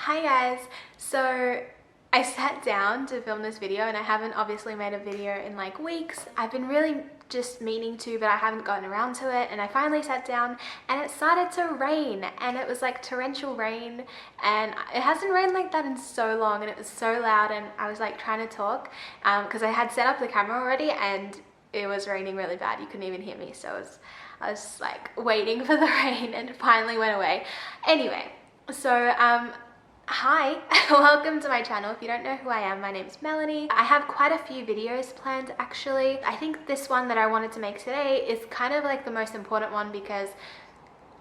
Hi guys, so I sat down to film this video and I haven't obviously made a video in like weeks. I've been really just meaning to, but I haven't gotten around to it, and I finally sat down and it started to rain, and it was like torrential rain, and it hasn't rained like that in so long, and it was so loud, and I was like trying to talk because I had set up the camera already and it was raining really bad. You couldn't even hear me, so I was like waiting for the rain, and it finally went away. Anyway, so hi, welcome to my channel. If you don't know who I am, my name's Melanie. I have quite a few videos planned actually. I think this one that I wanted to make today is kind of like the most important one because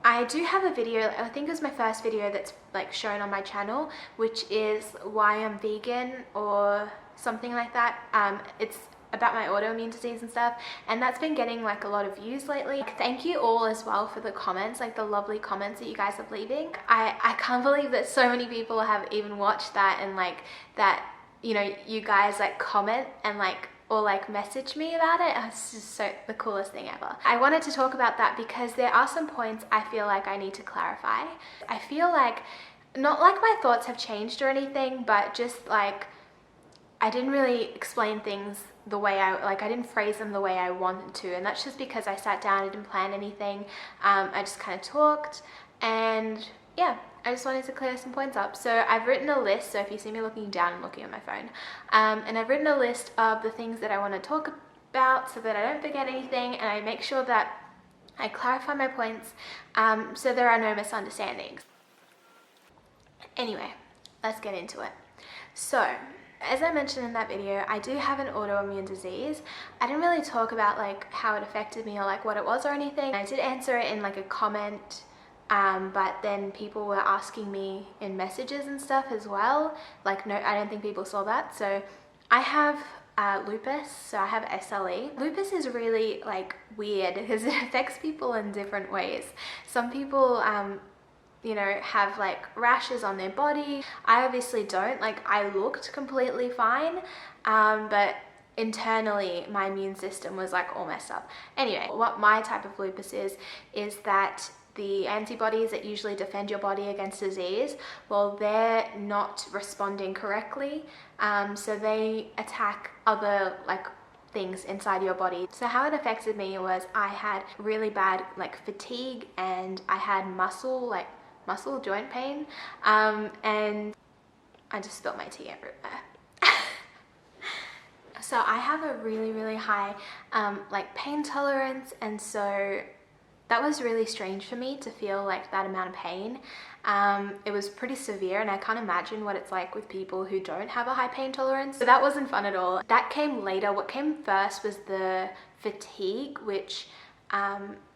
I do have a video, I think it was my first video that's like shown on my channel, which is why I'm vegan or something like that. It's about my autoimmune disease and stuff, and that's been getting like a lot of views lately. Thank you all as well for the comments, like the lovely comments that you guys are leaving. I can't believe that so many people have even watched that, and like that, you know, you guys like comment and like or like message me about it. It's just so the coolest thing ever. I wanted to talk about that because there are some points I feel like I need to clarify. I feel like not like my thoughts have changed or anything, but just like I didn't really explain things the way I didn't phrase them the way I wanted to, and that's just because I sat down and didn't plan anything. I just kind of talked, and yeah, I just wanted to clear some points up. So I've written a list, so if you see me looking down, I'm looking at my phone, and I've written a list of the things that I want to talk about so that I don't forget anything, and I make sure that I clarify my points so there are no misunderstandings. Anyway, let's get into it. So as I mentioned in that video, I do have an autoimmune disease. I didn't really talk about like how it affected me or like what it was or anything. I did answer it in like a comment, but then people were asking me in messages and stuff as well. Like, no, I don't think people saw that. So I have lupus, so I have SLE. Lupus is really like weird because it affects people in different ways. Some people you know, have like rashes on their body. I obviously don't. Like, I looked completely fine, but internally my immune system was like all messed up. Anyway, what my type of lupus is that the antibodies that usually defend your body against disease, well, they're not responding correctly, so they attack other like things inside your body. So how it affected me was I had really bad like fatigue, and I had muscle joint pain, and I just spilled my tea everywhere. So I have a really high like pain tolerance, and so that was really strange for me to feel like that amount of pain. It was pretty severe, and I can't imagine what it's like with people who don't have a high pain tolerance. So that wasn't fun at all. That came later. What came first was the fatigue, which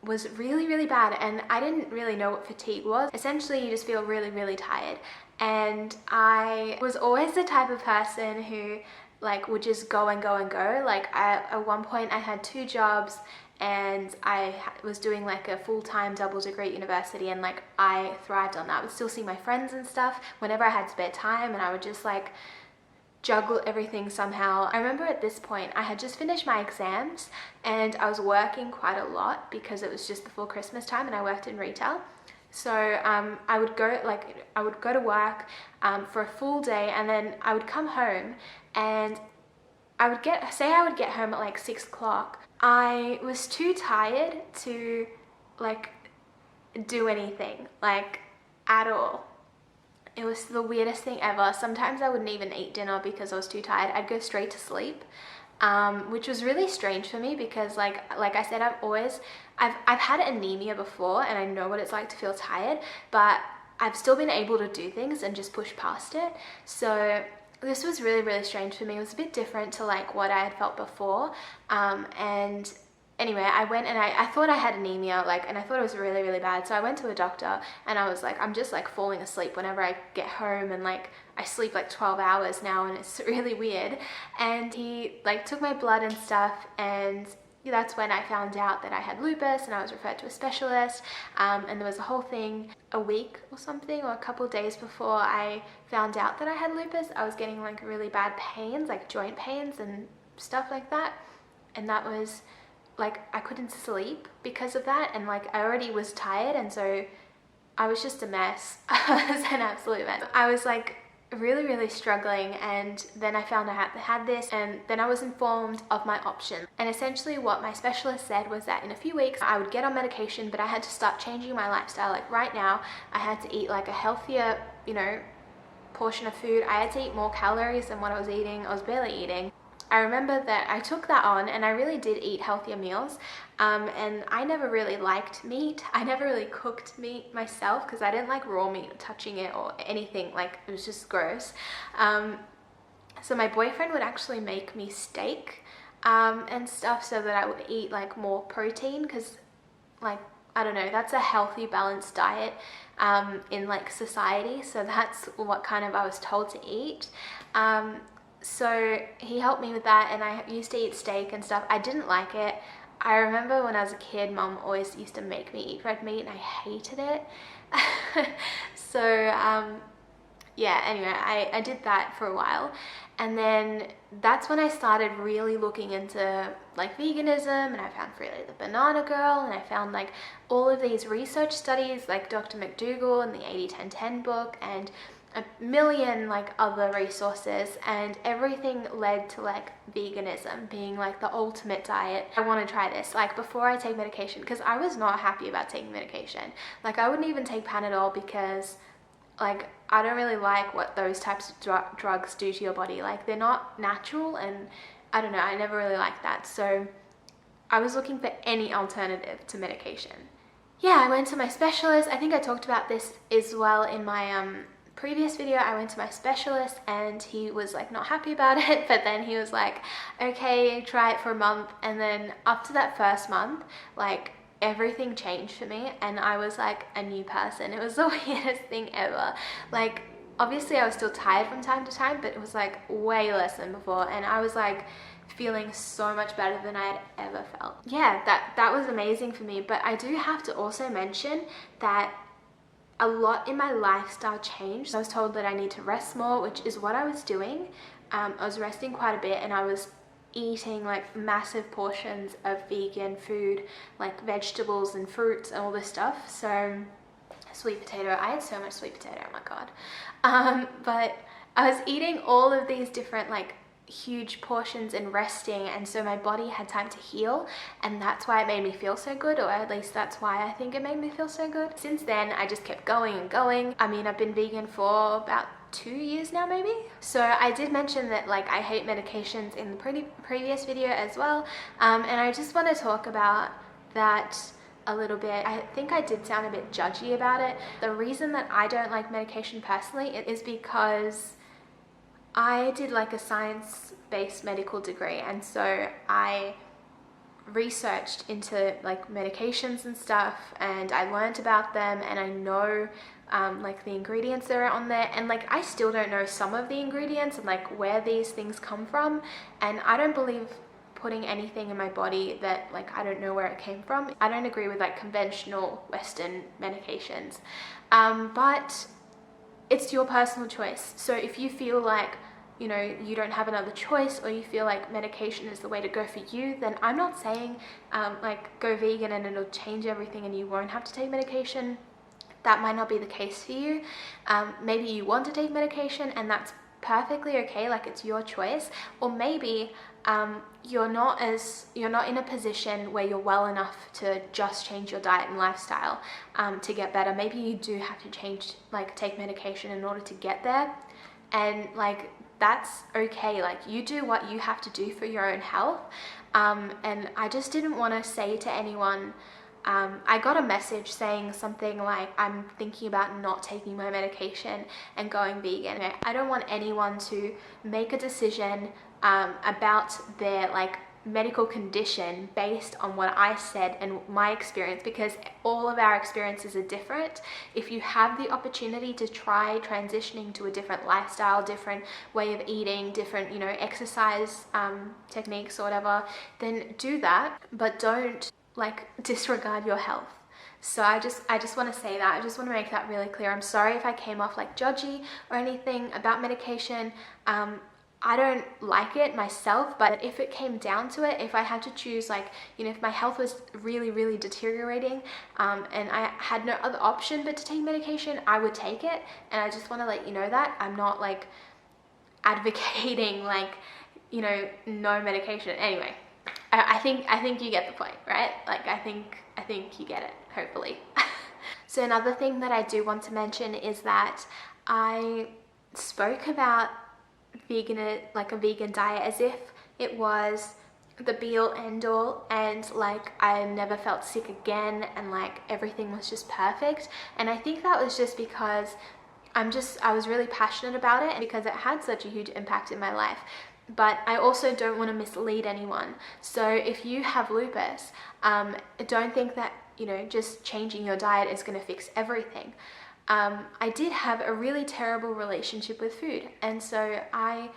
was really bad, and I didn't really know what fatigue was. Essentially, you just feel really tired, and I was always the type of person who like would just go and go. Like at one point I had 2 jobs, and I was doing like a full-time double degree at university, and like I thrived on that. I would still see my friends and stuff whenever I had spare time, and I would just like juggle everything somehow. I remember at this point I had just finished my exams, and I was working quite a lot because it was just before Christmas time, and I worked in retail. So I would go to work for a full day, and then I would come home, and I would get home at like 6 o'clock. I was too tired to like do anything like at all. It was the weirdest thing ever. Sometimes I wouldn't even eat dinner because I was too tired. I'd go straight to sleep, which was really strange for me because like I said, I've had anemia before, and I know what it's like to feel tired, but I've still been able to do things and just push past it. So this was really strange for me. It was a bit different to like what I had felt before, and anyway, I went and I thought I had anemia, like, and I thought it was really bad. So I went to a doctor, and I was like, I'm just like falling asleep whenever I get home, and like I sleep like 12 hours now, and it's really weird. And he like took my blood and stuff, and that's when I found out that I had lupus, and I was referred to a specialist, and there was a whole thing a week or something, or a couple of days before I found out that I had lupus. I was getting like really bad pains, like joint pains and stuff like that, and that was like I couldn't sleep because of that, and like I already was tired, and so I was just a mess. I was an absolute mess. I was like really struggling, and then I found I had this, and then I was informed of my options. And essentially what my specialist said was that in a few weeks I would get on medication, but I had to start changing my lifestyle. Like right now I had to eat like a healthier, you know, portion of food. I had to eat more calories than what I was eating. I was barely eating. I remember that I took that on, and I really did eat healthier meals, and I never really liked meat. I never really cooked meat myself because I didn't like raw meat or touching it or anything. Like, it was just gross. So my boyfriend would actually make me steak and stuff so that I would eat like more protein, because like, I don't know, that's a healthy balanced diet in like society. So that's what kind of I was told to eat. So he helped me with that, and I used to eat steak and stuff. I didn't like it. I remember when I was a kid, Mum always used to make me eat red meat, and I hated it. So yeah, anyway, I did that for a while, and then that's when I started really looking into like veganism, and I found Freely the Banana Girl, and I found like all of these research studies like Dr. McDougall and the 80-10-10 book, and a million like other resources, and everything led to like veganism being like the ultimate diet. I want to try this like before I take medication, because I was not happy about taking medication. Like, I wouldn't even take Panadol because like I don't really like what those types of drugs do to your body. Like, they're not natural, and I don't know, I never really liked that. So I was looking for any alternative to medication. Yeah, I went to my specialist. I think I talked about this as well in my previous video. I went to my specialist, and he was like not happy about it, but then he was like, okay, try it for a month. And then after that first month, like everything changed for me, and I was like a new person. It was the weirdest thing ever. Like, obviously I was still tired from time to time, but it was like way less than before, and I was like feeling so much better than I had ever felt. Yeah, that was amazing for me. But I do have to also mention that a lot in my lifestyle changed. I was told that I need to rest more, which is what I was doing. I was resting quite a bit, and I was eating like massive portions of vegan food, like vegetables and fruits and all this stuff. So sweet potato, I had so much sweet potato, oh my god. But I was eating all of these different like huge portions and resting, and so my body had time to heal, and that's why it made me feel so good, or at least that's why I think it made me feel so good. Since then I just kept going and going. I mean, I've been vegan for about 2 years now, maybe. So I did mention that like I hate medications in the previous video as well, and I just want to talk about that a little bit. I think I did sound a bit judgy about it. The reason that I don't like medication personally is because I did like a science-based medical degree, and so I researched into like medications and stuff, and I learned about them, and I know like the ingredients that are on there, and like I still don't know some of the ingredients and like where these things come from, and I don't believe putting anything in my body that like I don't know where it came from. I don't agree with like conventional Western medications, but it's your personal choice. So if you feel like, you know, you don't have another choice, or you feel like medication is the way to go for you, then I'm not saying like go vegan and it'll change everything and you won't have to take medication. That might not be the case for you. Maybe you want to take medication, and that's perfectly okay, like it's your choice. Or maybe you're not in a position where you're well enough to just change your diet and lifestyle to get better. Maybe you do have to change, like take medication in order to get there, and like that's okay. Like, you do what you have to do for your own health. And I just didn't want to say to anyone, I got a message saying something like, I'm thinking about not taking my medication and going vegan. I don't want anyone to make a decision about their like medical condition based on what I said and my experience, because all of our experiences are different. If you have the opportunity to try transitioning to a different lifestyle, different way of eating, different, you know, exercise techniques or whatever, then do that, but don't like disregard your health. So I just want to say that. I just want to make that really clear. I'm sorry if I came off like judgy or anything about medication. I don't like it myself, but if it came down to it, if I had to choose, like, you know, if my health was really, really deteriorating, and I had no other option but to take medication, I would take it. And I just want to let you know that I'm not like advocating like, you know, no medication. Anyway, I think you get the point, right? Like, I think you get it, hopefully. So another thing that I do want to mention is that I spoke about like a vegan diet as if it was the be all end all, and like I never felt sick again, and like everything was just perfect. And I think that was just because I was really passionate about it because it had such a huge impact in my life. But I also don't want to mislead anyone. So if you have lupus, don't think that, you know, just changing your diet is going to fix everything. I did have a really terrible relationship with food, and so I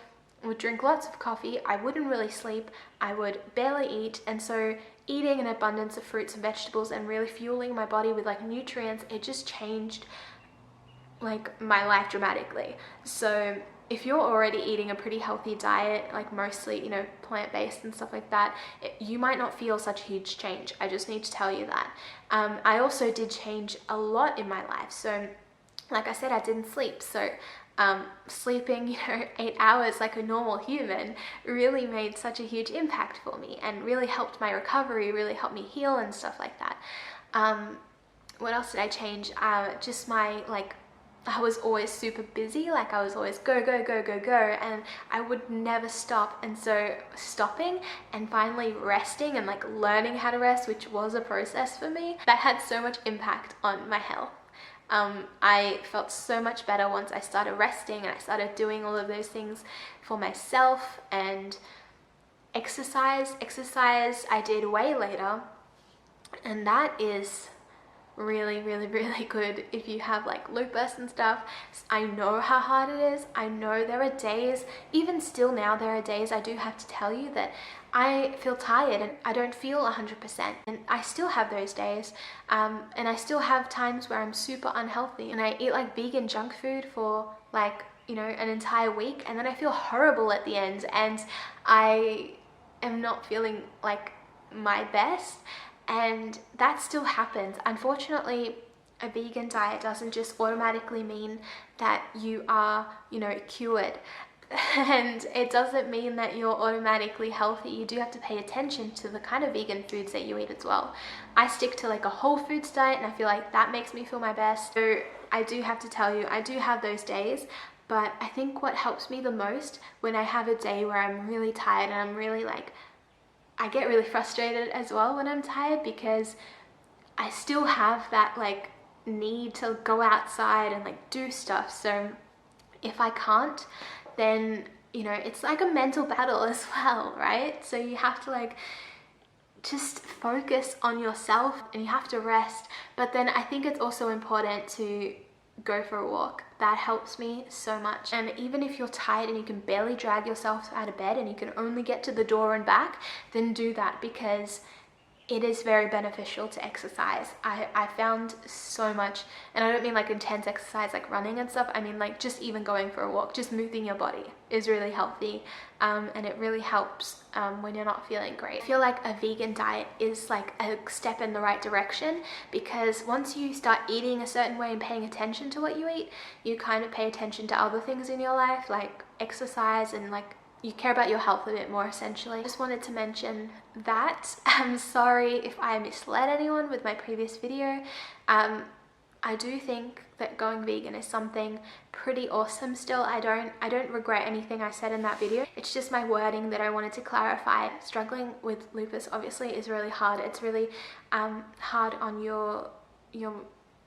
would drink lots of coffee, I wouldn't really sleep, I would barely eat, and so eating an abundance of fruits and vegetables and really fueling my body with like nutrients, it just changed like my life dramatically. So if you're already eating a pretty healthy diet, like mostly, you know, plant-based and stuff like that, you might not feel such a huge change. I just need to tell you that. I also did change a lot in my life. So like I said, I didn't sleep. So sleeping, you know, 8 hours like a normal human really made such a huge impact for me and really helped my recovery, really helped me heal and stuff like that. What else did I change? Just my, like, I was always super busy, like I was always go, go, go, go, go, and I would never stop. And so stopping and finally resting and like learning how to rest, which was a process for me, that had so much impact on my health. I felt so much better once I started resting and I started doing all of those things for myself. And exercise I did way later, and that is really, really, really good if you have like lupus and stuff. I know how hard it is. I know there are days, even still now, there are days I do have to tell you that I feel tired and I don't feel 100%, and I still have those days, and I still have times where I'm super unhealthy and I eat like vegan junk food for like, you know, an entire week, and then I feel horrible at the end and I am not feeling like my best. And that still happens. Unfortunately, a vegan diet doesn't just automatically mean that you are, you know, cured. And it doesn't mean that you're automatically healthy. You do have to pay attention to the kind of vegan foods that you eat as well. I stick to like a whole foods diet, and I feel like that makes me feel my best. So I do have to tell you, I do have those days. But I think what helps me the most when I have a day where I'm really tired and I'm really like, I get really frustrated as well when I'm tired, because I still have that like need to go outside and like do stuff. So if I can't, then, you know, it's like a mental battle as well, right? So you have to like just focus on yourself and you have to rest. But then I think it's also important to go for a walk. That helps me so much. And even if you're tired and you can barely drag yourself out of bed and you can only get to the door and back, then do that, because it is very beneficial to exercise. I found so much, and I don't mean like intense exercise like running and stuff, I mean like just even going for a walk, just moving your body is really healthy, and it really helps when you're not feeling great. I feel like a vegan diet is like a step in the right direction, because once you start eating a certain way and paying attention to what you eat, you kind of pay attention to other things in your life like exercise, and like you care about your health a bit more, essentially. I just wanted to mention that. I'm sorry if I misled anyone with my previous video. I do think that going vegan is something pretty awesome still. I don't regret anything I said in that video. It's just my wording that I wanted to clarify. Struggling with lupus obviously is really hard. It's really hard on your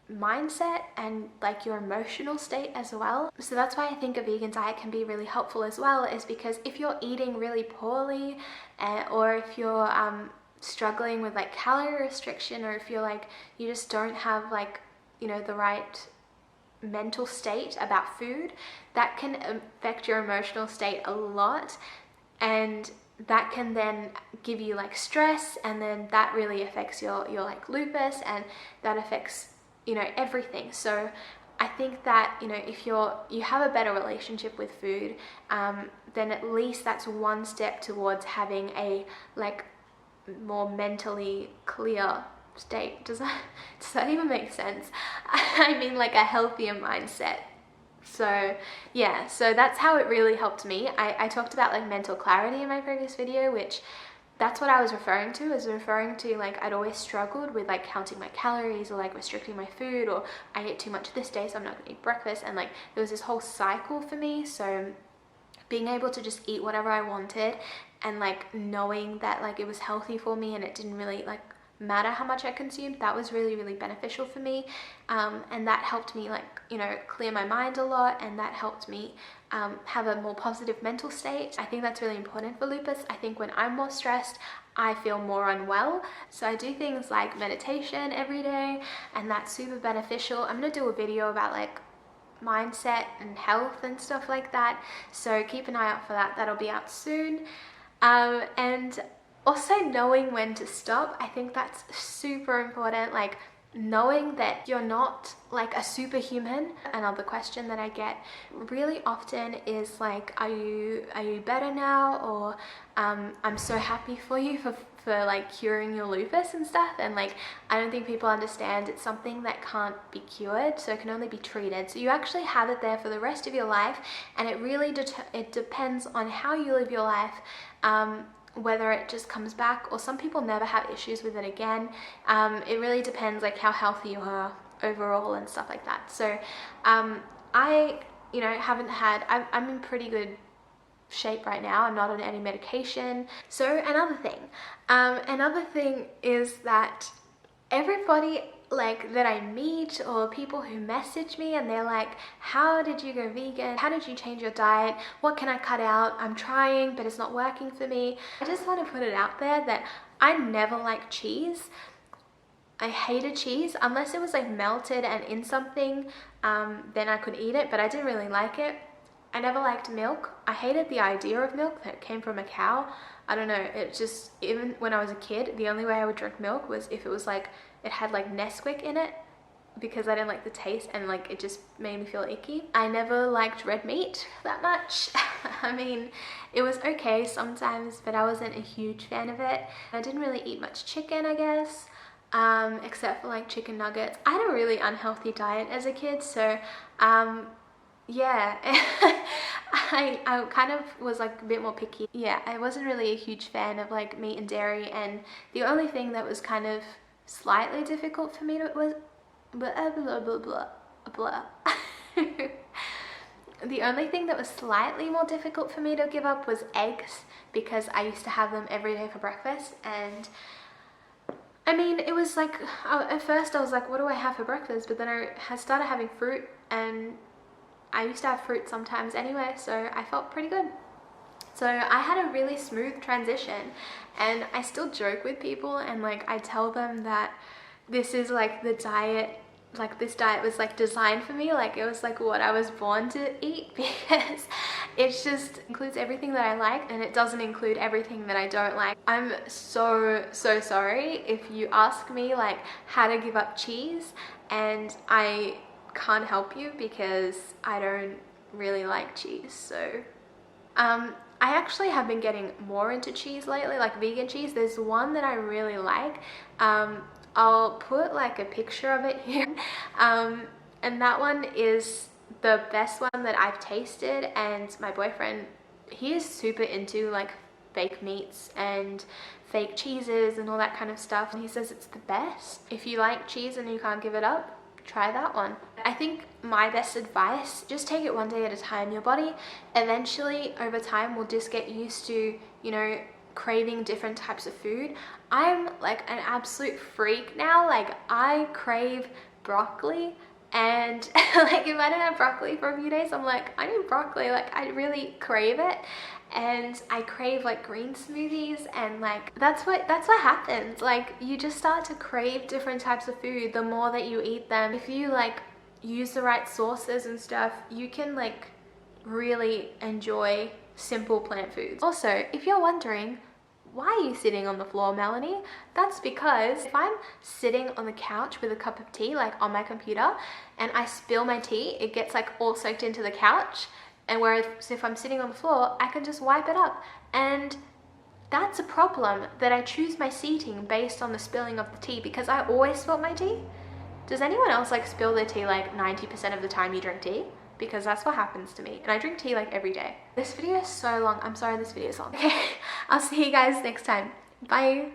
mindset and like your emotional state as well. So that's why I think a vegan diet can be really helpful as well, is because if you're eating really poorly, or if you're struggling with like calorie restriction, or if you're like, you just don't have like, you know, the right mental state about food, that can affect your emotional state a lot, and that can then give you like stress, and then that really affects your like lupus, and that affects, you know, everything. So I think that, you know, if you have a better relationship with food, then at least that's one step towards having a like more mentally clear state. Does that even make sense? I mean, like a healthier mindset. So yeah, so that's how it really helped me. I talked about like mental clarity in my previous video, which that's what I was referring to. I was referring to like I'd always struggled with like counting my calories or like restricting my food, or I ate too much this day so I'm not gonna eat breakfast, and like there was this whole cycle for me. So being able to just eat whatever I wanted, and like knowing that like it was healthy for me and it didn't really like matter how much I consumed, that was really, really beneficial for me. And that helped me like, you know, clear my mind a lot, and that helped me have a more positive mental state. I think that's really important for lupus. I think when I'm more stressed, I feel more unwell. So I do things like meditation every day, and that's super beneficial. I'm gonna do a video about like mindset and health and stuff like that, so keep an eye out for that. That'll be out soon. And also knowing when to stop. I think that's super important, like knowing that you're not like a superhuman. Another question that I get really often is like, are you better now? Or I'm so happy for you for like curing your lupus and stuff. And like, I don't think people understand it's something that can't be cured, so it can only be treated. So you actually have it there for the rest of your life, and it really it depends on how you live your life, whether it just comes back, or some people never have issues with it again. It really depends like how healthy you are overall and stuff like that. So I, you know, I'm in pretty good shape right now. I'm not on any medication. So another thing is that everybody like that I meet, or people who message me and they're like, how did you go vegan? How did you change your diet? What can I cut out? I'm trying, but it's not working for me. I just want to put it out there that I never liked cheese. I hated cheese unless it was like melted and in something, then I could eat it, but I didn't really like it. I never liked milk. I hated the idea of milk that came from a cow. I don't know, it just, even when I was a kid, the only way I would drink milk was if it was like, it had like Nesquik in it, because I didn't like the taste, and like it just made me feel icky. I never liked red meat that much. I mean, it was okay sometimes, but I wasn't a huge fan of it. I didn't really eat much chicken, I guess, except for like chicken nuggets. I had a really unhealthy diet as a kid, so yeah, I kind of was like a bit more picky. Yeah, I wasn't really a huge fan of like meat and dairy, and the only thing that was kind of slightly difficult for me was blah blah blah blah blah. The only thing that was slightly more difficult for me to give up was eggs, because I used to have them every day for breakfast. And I mean, it was like, at first I was like, what do I have for breakfast? But then I started having fruit, and I used to have fruit sometimes anyway, so I felt pretty good. So I had a really smooth transition, and I still joke with people, and like I tell them that this is like the diet, like this diet was like designed for me, like it was like what I was born to eat, because it just includes everything that I like, and it doesn't include everything that I don't like. I'm so sorry if you ask me like how to give up cheese, and I can't help you because I don't really like cheese. So I actually have been getting more into cheese lately, like vegan cheese. There's one that I really like. I'll put like a picture of it here. And that one is the best one that I've tasted, and my boyfriend, he is super into like fake meats and fake cheeses and all that kind of stuff, and he says it's the best. If you like cheese and you can't give it up, try that one. I think my best advice, just take it one day at a time. Your body eventually over time will just get used to, you know, craving different types of food. I'm like an absolute freak now. Like I crave broccoli, and like if I don't have broccoli for a few days, I'm like, I need broccoli. Like I really crave it. And I crave like green smoothies, and like that's what happens. Like you just start to crave different types of food the more that you eat them. If you like use the right sauces and stuff, you can like really enjoy simple plant foods. Also, if you're wondering why are you sitting on the floor, Melanie? That's because if I'm sitting on the couch with a cup of tea, like on my computer, and I spill my tea, it gets like all soaked into the couch. And whereas if I'm sitting on the floor, I can just wipe it up. And that's a problem, that I choose my seating based on the spilling of the tea, because I always spill my tea. Does anyone else like spill their tea like 90% of the time you drink tea? Because that's what happens to me, and I drink tea like every day. This video is so long. I'm sorry this video is long. Okay, I'll see you guys next time. Bye.